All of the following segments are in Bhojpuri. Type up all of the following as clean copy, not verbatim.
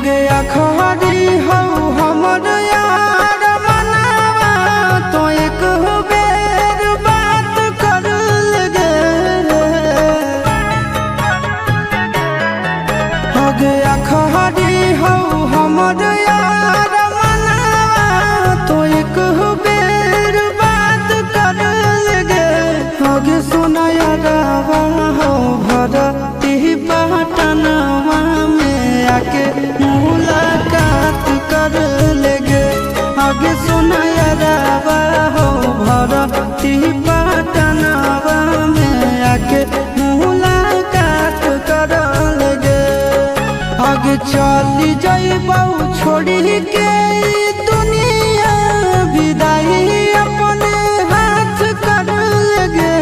हगे अखरी हो हमर यार मनावा तो एक बेर बात कर लगे। हगे अखरी हो हमर यार मनावा तो एक बेर बात कर लगे। हगे सोना यारवा हो भरती पटनवा में आके मुलाकात कर लेगे। आगे सुना यारवा हो भरती पटनवा में आके मुलाकात कर लेगे। आगे चली जाइबौ छोड़ी के दुनिया विदाई अपने हाथ कर लेगे।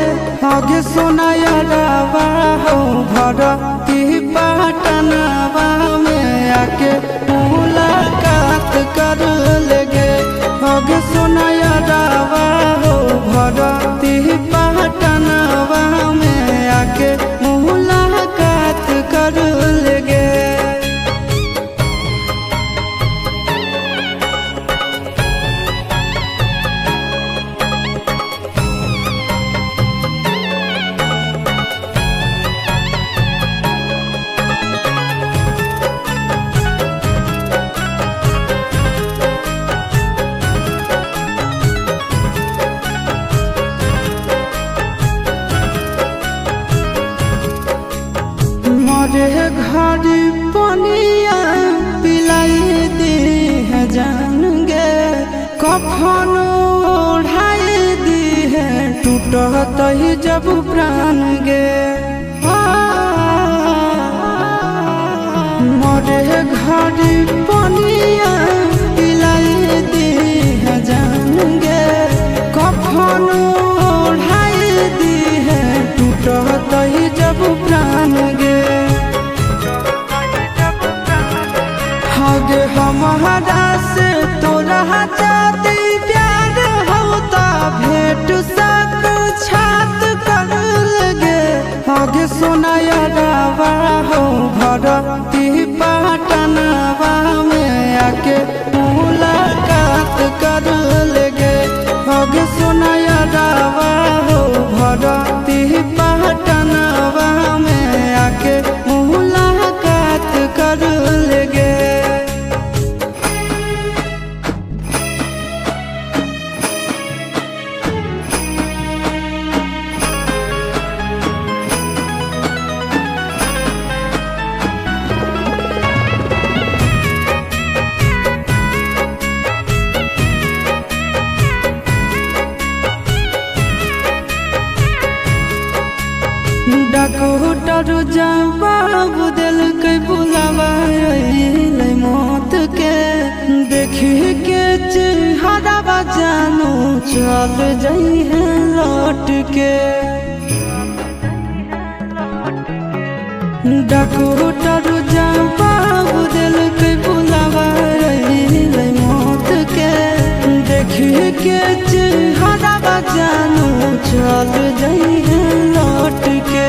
आगे सुना यारवा हो भरती पटनवा में आके मुलाकात कर लेगे। आगे सुना यारवा हो भरती पटनवा में आके मुलाकात कर लेगे। मरे घड़ी पनिया पिलाई दी है जान गे। कफन ओढ़ाई दी है टूटत ही जब प्राण गे। मरे घड़ी पनिया पिलाई दी है जान गे। कफन ओढ़ाई दी है टूटत ही जब प्राण गे। हगे हमारा से तोरा जाती प्यार होता भेंट साक्षात कर लगे। हगे सोना यारवा हो भरती पटनवा में आके मुलाकात कर लेगे। हगे सोना यारवा हो भरती पटनवा में आके मुलाकात कर लेगे। डॉक्टर जवाब दिल के बुलावा अइले मौत के। देखी के चेहरा जानू चल जाई है लौट के। डॉक्टर जवाब दिल के बुलावा अइले मौत के। देखी के चेहरा जानू चल जाई है लौट के।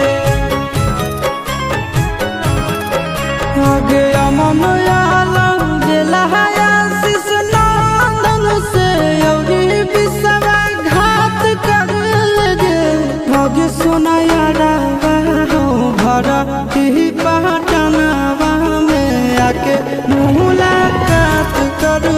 आगे अमन आलम दिला आशीष नंदन से अउरी विश्वासघात कर लगे। आगे सोना यारवा हो भरती पटनवा में आके मुलाकात कर